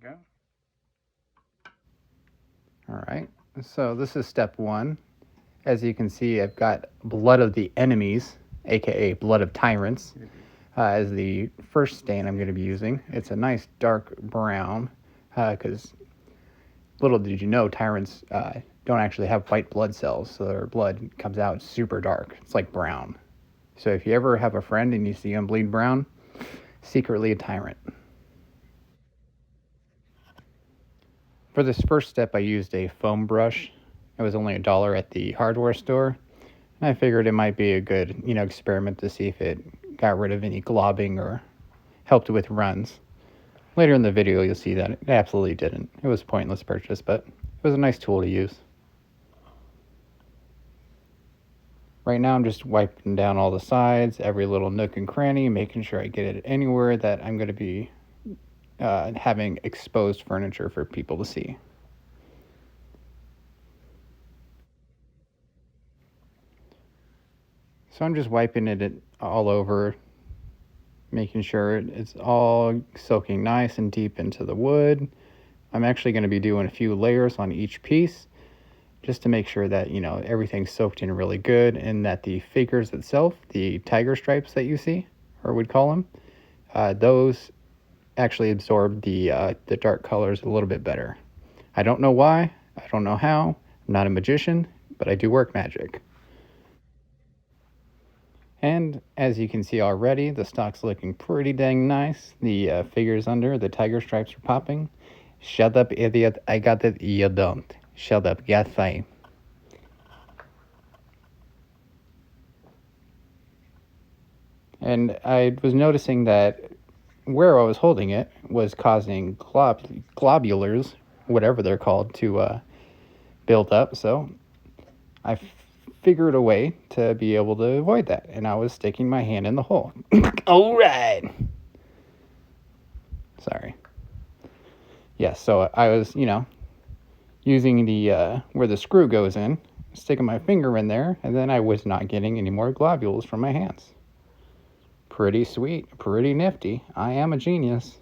we go. All right, so this is step one. As you can see, I've got blood of the enemies, aka blood of tyrants, as the first stain I'm going to be using. It's a nice dark brown, because little did you know, tyrants don't actually have white blood cells, so their blood comes out super dark. It's like brown. So if you ever have a friend and you see him bleed brown, secretly a tyrant. For this first step, I used a foam brush. It was only $1 at the hardware store. And I figured it might be a good, experiment to see if it got rid of any globbing or helped with runs. Later in the video, you'll see that it absolutely didn't. It was a pointless purchase, but it was a nice tool to use. Right now, I'm just wiping down all the sides, every little nook and cranny, making sure I get it anywhere that I'm going to be having exposed furniture for people to see. So I'm just wiping it all over, making sure it's all soaking nice and deep into the wood. I'm actually going to be doing a few layers on each piece just to make sure that, everything's soaked in really good and that the figures itself, the tiger stripes that you see, or we'd call them, those actually absorb the dark colors a little bit better. I don't know why. I don't know how. I'm not a magician, but I do work magic. And as you can see already, the stock's looking pretty dang nice. The figures under, the tiger stripes are popping. Shut up, idiot. I got it. You don't. Shut up. Get fine. And I was noticing that where I was holding it was causing globulars, whatever they're called, to build up. So I figured a way to be able to avoid that. And I was sticking my hand in the hole. All right. Sorry. Yeah, so I was, using the where the screw goes in, sticking my finger in there, and then I was not getting any more globules from my hands. Pretty sweet, pretty nifty. I am a genius.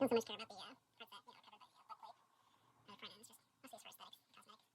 Don't so much care about the parts that, covered by the butt plate. The front end is just mostly for aesthetics, cosmetics.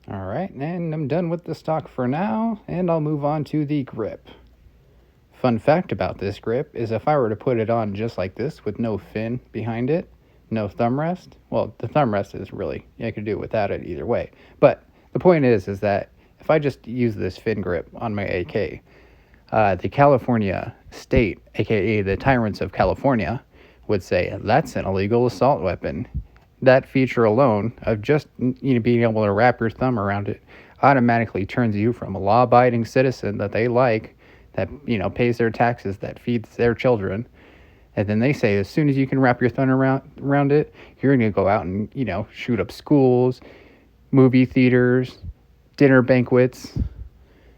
All right, and I'm done with the stock for now, and I'll move on to the grip. Fun fact about this grip is if I were to put it on just like this with no fin behind it, no thumb rest, well, the thumb rest is really, I could do it without it either way. But the point is that if I just use this fin grip on my AK, the California state, aka the tyrants of California, would say that's an illegal assault weapon. That feature alone of just being able to wrap your thumb around it automatically turns you from a law-abiding citizen that they like, that pays their taxes, that feeds their children, and then they say as soon as you can wrap your thumb around it, you're going to go out and shoot up schools, movie theaters, dinner banquets,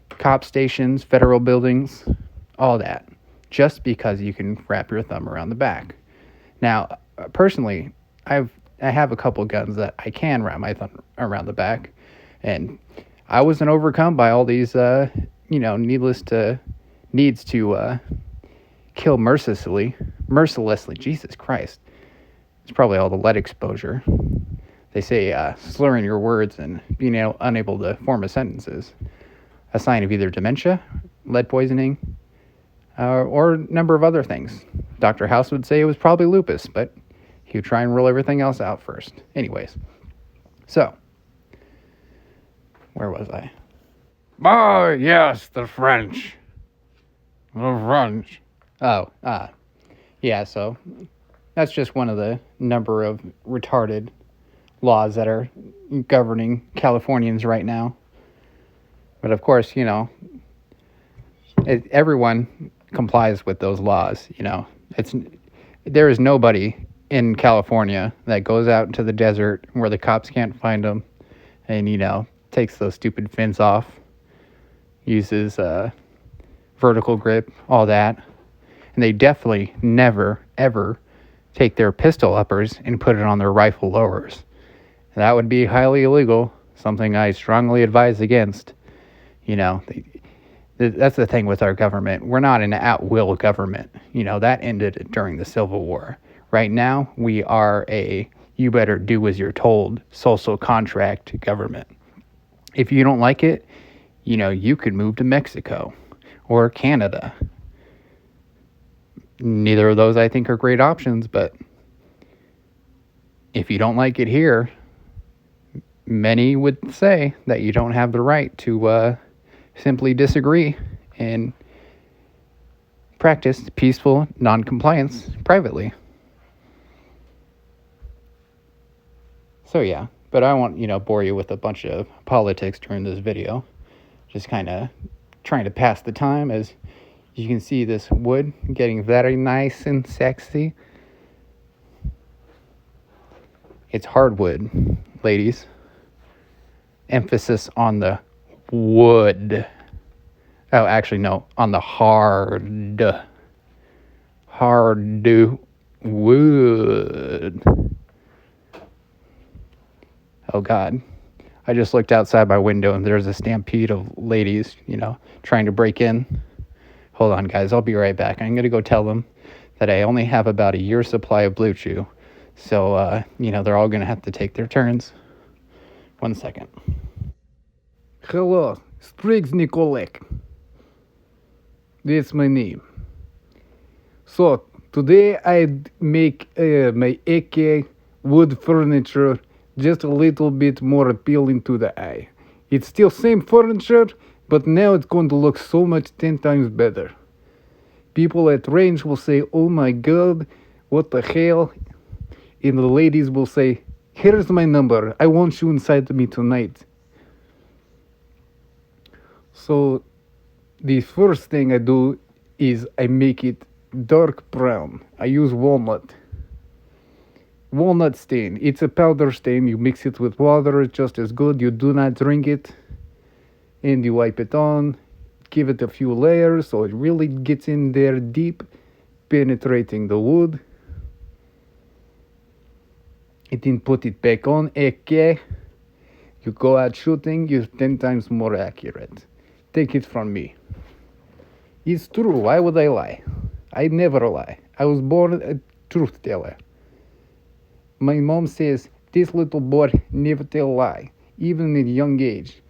cop stations, federal buildings, all that, just because you can wrap your thumb around the back. Now, personally, I have a couple guns that I can wrap my thumb around the back, and I wasn't overcome by all these, needs to kill mercilessly. Jesus Christ. It's probably all the lead exposure. They say slurring your words and being unable to form a sentence is a sign of either dementia, lead poisoning, or a number of other things. Dr. House would say it was probably lupus, but he would try and rule everything else out first. Anyways, so, where was I? Oh, yes, the French. The French. Oh, yeah, so that's just one of the number of retarded laws that are governing Californians right now. But of course, everyone complies with those laws. There is nobody in California that goes out into the desert where the cops can't find them and, takes those stupid fins off, uses vertical grip, all that. And they definitely never, ever take their pistol uppers and put it on their rifle lowers. That would be highly illegal, something I strongly advise against. That's the thing with our government. We're not an at-will government. That ended during the Civil War. Right now, we are a you better do as you're told social contract government. If you don't like it, you could move to Mexico or Canada. Neither of those I think are great options, but if you don't like it here, many would say that you don't have the right to simply disagree and practice peaceful non-compliance privately. So yeah, but I won't, bore you with a bunch of politics during this video. Just kind of trying to pass the time as you can see this wood getting very nice and sexy. It's hardwood, ladies. Emphasis on the wood. Oh, actually, no, on the hard wood. Oh, God. I just looked outside my window and there's a stampede of ladies, trying to break in. Hold on, guys. I'll be right back. I'm going to go tell them that I only have about a year's supply of Blue Chew. So, they're all going to have to take their turns. 1 second. Hello, Strix Nikolek. That's my name. So, today I make my AK wood furniture just a little bit more appealing to the eye. It's still same furniture, but now it's going to look so much 10 times better. People at range will say, oh my God, what the hell? And the ladies will say, here's my number, I want you inside me tonight. So the first thing I do is I make it dark brown. I use walnut. Walnut stain. It's a powder stain. You mix it with water, it's just as good. You do not drink it. And you wipe it on. Give it a few layers so it really gets in there deep, penetrating the wood. And then put it back on. AK. You go out shooting, you're 10 times more accurate. Take it from me. It's true. Why would I lie? I never lie. I was born a truth teller. My mom says, this little boy never tell lie. even at a young age.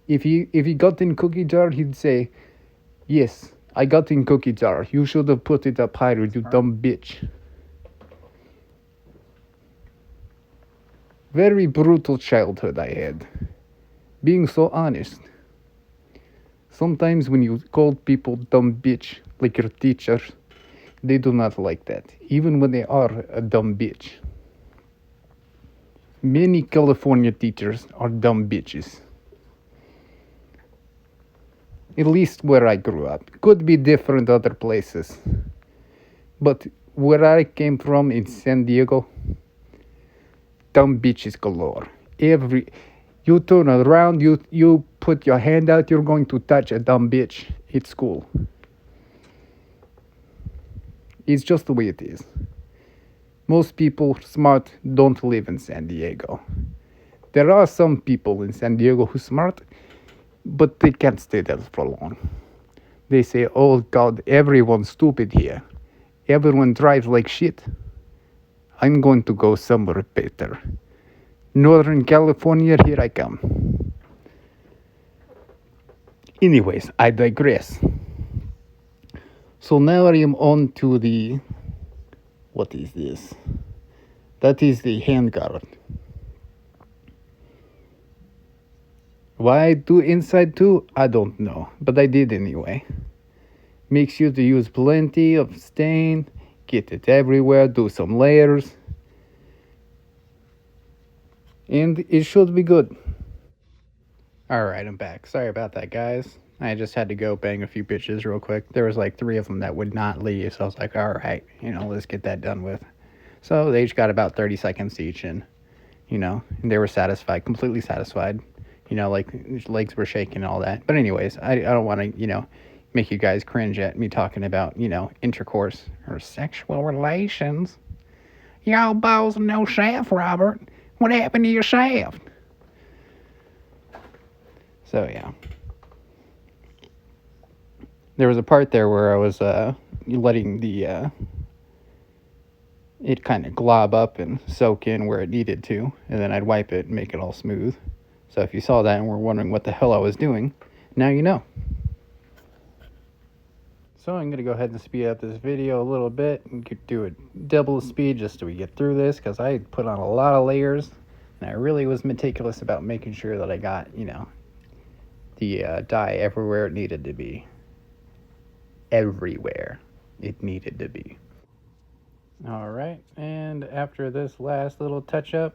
If he got in cookie jar, he'd say, "Yes, I got in cookie jar. You should have put it up higher, you dumb bitch." Very brutal childhood I had. Being so honest. Sometimes when you call people dumb bitch, like your teachers, they do not like that, even when they are a dumb bitch. Many California teachers are dumb bitches. At least where I grew up. Could be different other places. But where I came from in San Diego, dumb bitches galore. You turn around, you put your hand out, you're going to touch a dumb bitch at school. It's just the way it is. Most people smart don't live in San Diego. There are some people in San Diego who smart, but they can't stay there for long. They say, "Oh God, everyone's stupid here. Everyone drives like shit. I'm going to go somewhere better. Northern California, here I come." Anyways, I digress. So now I am on to the... What is this? That is the handguard. Why I do inside too, I don't know, but I did anyway. Make sure to use plenty of stain, get it everywhere, do some layers, and it should be good. Alright, I'm back. Sorry about that, guys. I just had to go bang a few bitches real quick. There was like 3 of them that would not leave, so I was like, alright, let's get that done with. So they each got about 30 seconds each, and they were satisfied, completely satisfied. Like legs were shaking and all that. But anyways, I don't want to, make you guys cringe at me talking about, intercourse or sexual relations. Y'all balls and no shaft, Robert. What happened to your shaft? So, yeah. There was a part there where I was letting the it kind of glob up and soak in where it needed to, and then I'd wipe it and make it all smooth. So if you saw that and were wondering what the hell I was doing, now you know. So I'm going to go ahead and speed up this video a little bit and do it double speed just so we get through this, because I put on a lot of layers and I really was meticulous about making sure that I got, the dye everywhere it needed to be. Everywhere it needed to be. Alright, and after this last little touch up,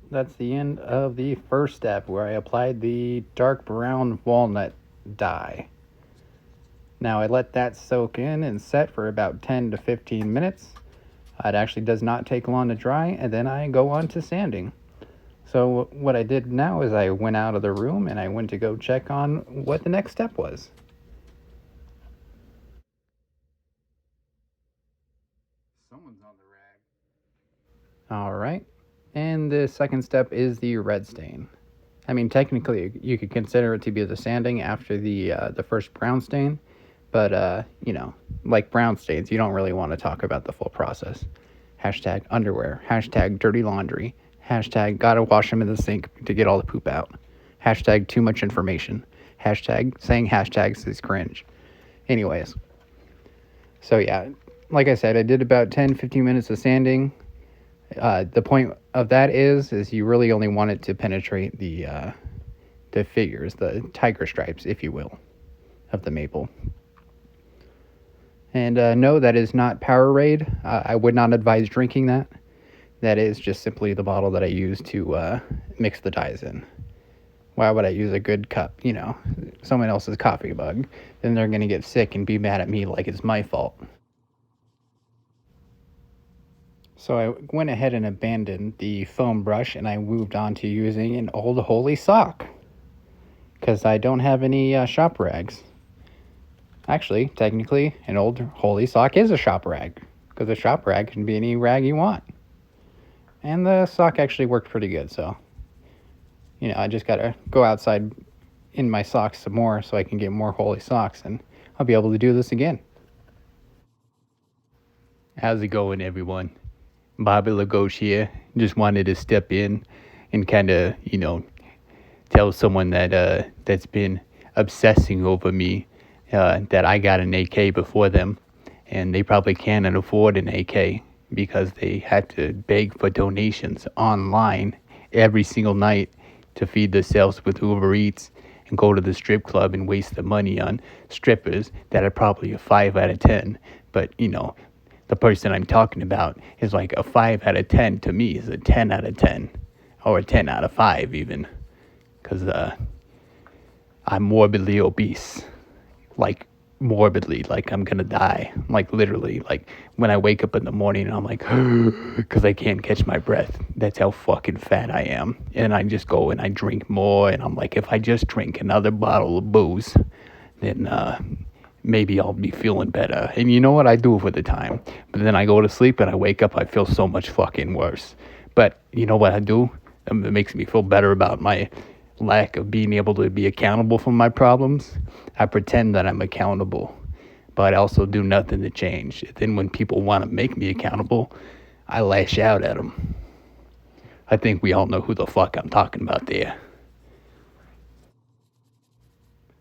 that's the end of the first step where I applied the dark brown walnut dye. Now I let that soak in and set for about 10 to 15 minutes. It actually does not take long to dry, and then I go on to sanding. So what I did now is I went out of the room and I went to go check on what the next step was. Someone's on the rag. Alright, and the second step is the red stain. I mean, technically, you could consider it to be the sanding after the first brown stain, but, like brown stains, you don't really want to talk about the full process. Hashtag underwear, hashtag dirty laundry, hashtag gotta wash them in the sink to get all the poop out, hashtag too much information, hashtag saying hashtags is cringe. Anyways, so yeah, like I said, I did about 10-15 minutes of sanding. The point of that is you really only want it to penetrate the figures, the tiger stripes, if you will, of the maple. And no, that is not Powerade. I would not advise drinking that. That is just simply the bottle that I use to mix the dyes in. Why would I use a good cup? Someone else's coffee mug. Then they're going to get sick and be mad at me like it's my fault. So I went ahead and abandoned the foam brush and I moved on to using an old holy sock. Because I don't have any shop rags. Actually, technically, an old holy sock is a shop rag. Because a shop rag can be any rag you want. And the sock actually worked pretty good, so... I just gotta go outside in my socks some more so I can get more holy socks, and I'll be able to do this again. How's it going, everyone? Bobby Lagoche here. Just wanted to step in and kind of, tell someone that's been obsessing over me that I got an AK before them, and they probably can't afford an AK because they had to beg for donations online every single night to feed themselves with Uber Eats and go to the strip club and waste the money on strippers that are probably a 5 out of 10. But, the person I'm talking about is like a 5 out of 10 to me is a 10 out of 10 or a 10 out of 5 even, because I'm morbidly obese, like morbidly, like I'm gonna die, like literally, like when I wake up in the morning and I'm like, because I can't catch my breath. That's how fucking fat I am. And I just go and I drink more, and I'm like, if I just drink another bottle of booze, then maybe I'll be feeling better. And you know what? I do it for the time. But then I go to sleep and I wake up, I feel so much fucking worse. But you know what I do? It makes me feel better about my lack of being able to be accountable for my problems. I pretend that I'm accountable, but I also do nothing to change. Then when people want to make me accountable, I lash out at them. I think we all know who the fuck I'm talking about there.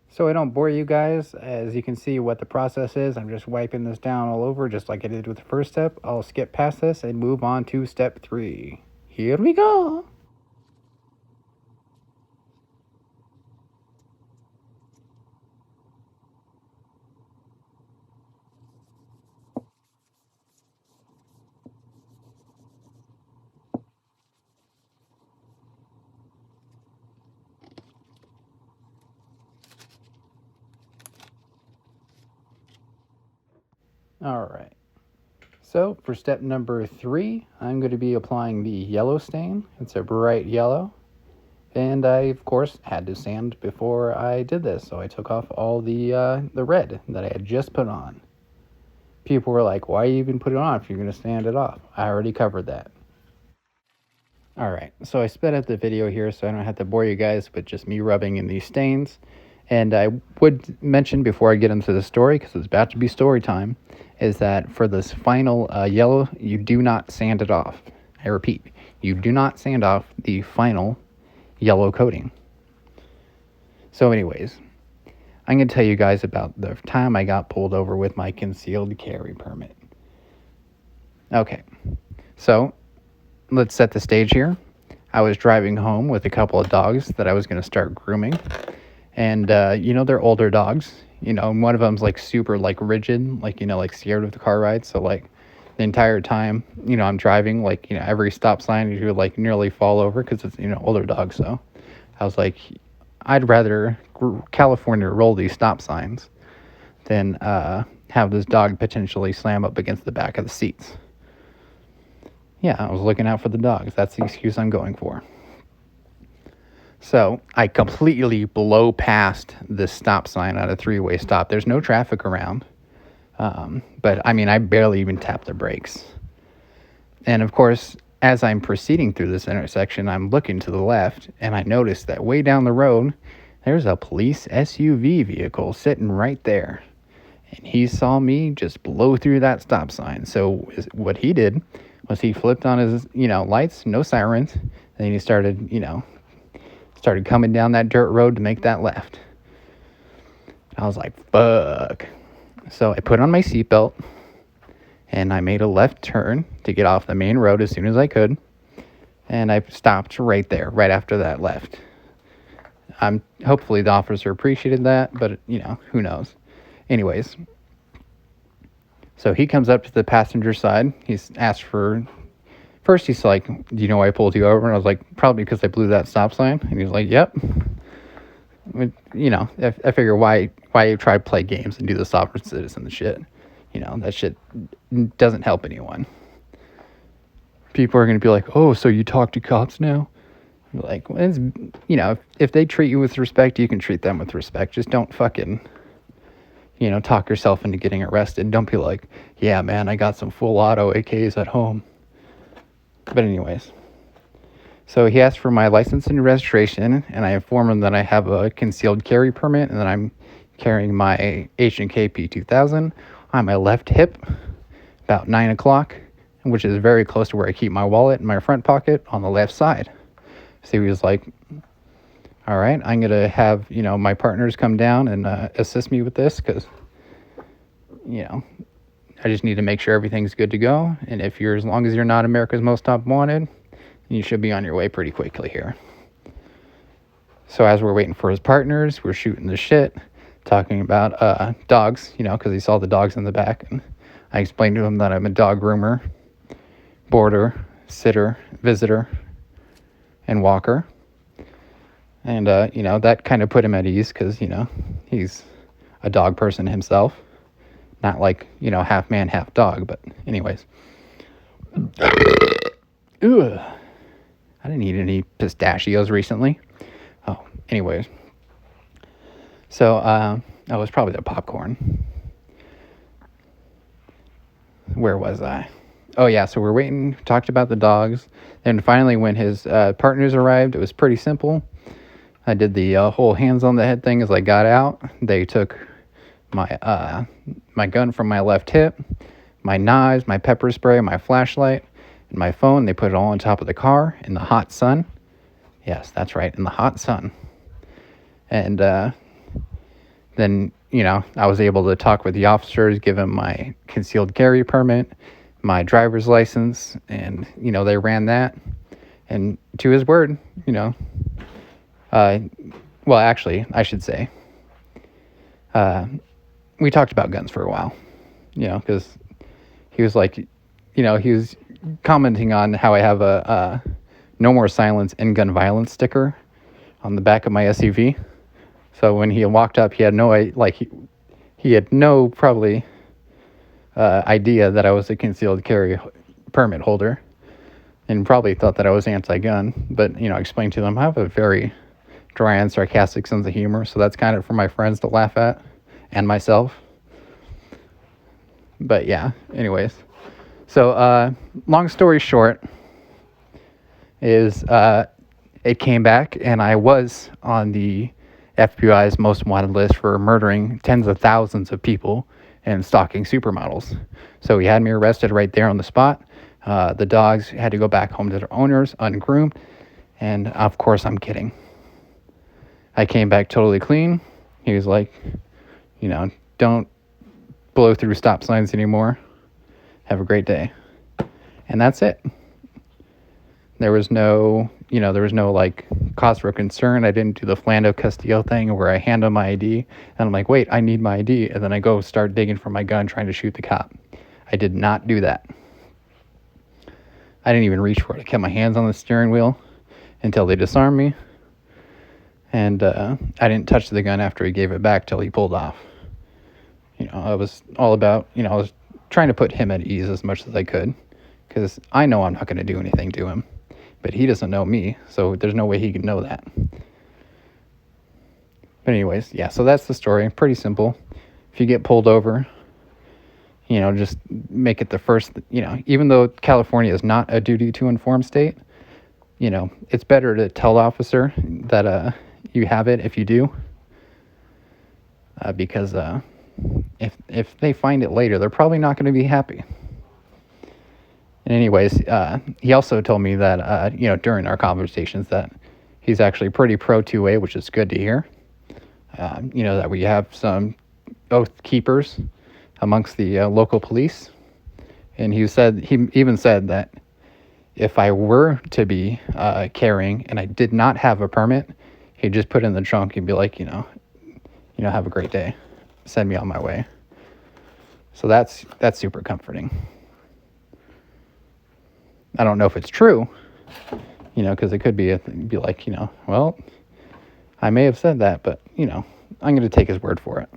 So I don't bore you guys, as you can see what the process is. I'm just wiping this down all over just like I did with the first step. I'll skip past this and move on to step 3. Here we go. All right. So for step number 3, I'm going to be applying the yellow stain. It's a bright yellow. And I, of course, had to sand before I did this, so I took off all the red that I had just put on. People were like, why you even put it on if you're going to sand it off? I already covered that. Alright, so I sped up the video here so I don't have to bore you guys with just me rubbing in these stains. And I would mention before I get into the story, because it's about to be story time, is that for this final yellow, you do not sand it off. I repeat, you do not sand off the final yellow coating. So anyways, I'm going to tell you guys about the time I got pulled over with my concealed carry permit. Okay, so let's set the stage here. I was driving home with a couple of dogs that I was going to start grooming. And, they're older dogs. And one of them's, like, super, like, rigid, like, like, scared of the car ride. So, like, the entire time, I'm driving, like, every stop sign, you would, like, nearly fall over because it's, older dog. So I was like, I'd rather California roll these stop signs than have this dog potentially slam up against the back of the seats. Yeah, I was looking out for the dogs. That's the excuse I'm going for. So I completely blow past this stop sign at a 3-way stop. There's no traffic around. But I barely even tapped the brakes. And of course, as I'm proceeding through this intersection, I'm looking to the left, and I notice that way down the road, there's a police SUV vehicle sitting right there. And he saw me just blow through that stop sign. So what he did was he flipped on his, lights, no sirens. And then he started coming down that dirt road to make that left. I was like, fuck. So I put on my seatbelt, and I made a left turn to get off the main road as soon as I could. And I stopped right there, right after that left. Hopefully the officer appreciated that, but, who knows. Anyways, so he comes up to the passenger side. He's asked for... First, he's like, do you know why I pulled you over? And I was like, probably because I blew that stop sign. And he was like, yep. I figure why you try to play games and do the sovereign citizen shit. That shit doesn't help anyone. People are going to be like, oh, so you talk to cops now? Like, if they treat you with respect, you can treat them with respect. Just don't fucking, talk yourself into getting arrested. Don't be like, yeah, man, I got some full auto AKs at home. But anyways, so he asked for my license and registration, and I informed him that I have a concealed carry permit and that I'm carrying my H&K P2000 on my left hip about 9 o'clock, which is very close to where I keep my wallet in my front pocket on the left side. So he was like, All right, I'm going to have, my partners come down and assist me with this because, you know, I just need to make sure everything's good to go. And if you're, as long as you're not America's Most Top Wanted, you should be on your way pretty quickly here. So as we're waiting for his partners, we're shooting the shit, talking about dogs, because he saw the dogs in the back. And I explained to him that I'm a dog groomer, boarder, sitter, visitor, and walker. And, that kind of put him at ease because, he's a dog person himself. Not like, half man, half dog. But anyways. Ugh. I didn't eat any pistachios recently. Oh, anyways. So, that was probably the popcorn. Where was I? Oh, yeah, so we're waiting, talked about the dogs. And finally, when his partners arrived, it was pretty simple. I did the whole hands on the head thing as I got out. They took my gun from my left hip, my knives, my pepper spray, my flashlight, and my phone. They put it all on top of the car in the hot sun. Yes, that's right, in the hot sun. And then, I was able to talk with the officers, give them my concealed carry permit, my driver's license, and, they ran that. And to his word, well, actually, I should say, we talked about guns for a while, because he was like, he was commenting on how I have a no more silence and gun violence sticker on the back of my SUV. So when he walked up, he had no, he had no probably idea that I was a concealed carry permit holder and probably thought that I was anti-gun. But, I explained to them I have a very dry and sarcastic sense of humor. So that's kind of for my friends to laugh at and myself. But yeah, anyways. So long story short is it came back and I was on the FBI's most wanted list for murdering tens of thousands of people and stalking supermodels. So he had me arrested right there on the spot. The dogs had to go back home to their owners, ungroomed. And of course, I'm kidding. I came back totally clean. He was like, don't blow through stop signs anymore. Have a great day. And that's it. There was no, like cause for concern. I didn't do the Flando Castillo thing where I hand him my ID and I'm like, wait, I need my ID. And then I go start digging for my gun trying to shoot the cop. I did not do that. I didn't even reach for it. I kept my hands on the steering wheel until they disarmed me. And I didn't touch the gun after he gave it back till he pulled off. I was all about, I was trying to put him at ease as much as I could because I know I'm not going to do anything to him. But he doesn't know me, so there's no way he can know that. But anyways, yeah, so that's the story. Pretty simple. If you get pulled over, just make it the first, even though California is not a duty to inform state, it's better to tell the officer that you have it if you do. Because if they find it later, they're probably not going to be happy. And anyways, he also told me that, during our conversations that he's actually pretty pro 2A, which is good to hear. That we have some oath keepers amongst the local police. And he even said that if I were to be carrying and I did not have a permit, he'd just put it in the trunk and be like, have a great day. Send me on my way. So that's super comforting. I don't know if it's true, because it could be like, well, I may have said that, but, I'm going to take his word for it.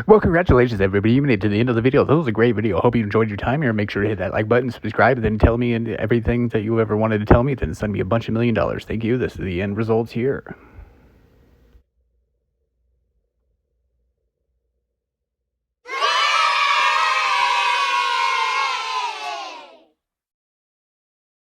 Well, congratulations, everybody. You made it to the end of the video. That was a great video. I hope you enjoyed your time here. Make sure to hit that like button, subscribe, and then tell me everything that you ever wanted to tell me. Then send me a bunch of $1 million. Thank you. This is the end results here.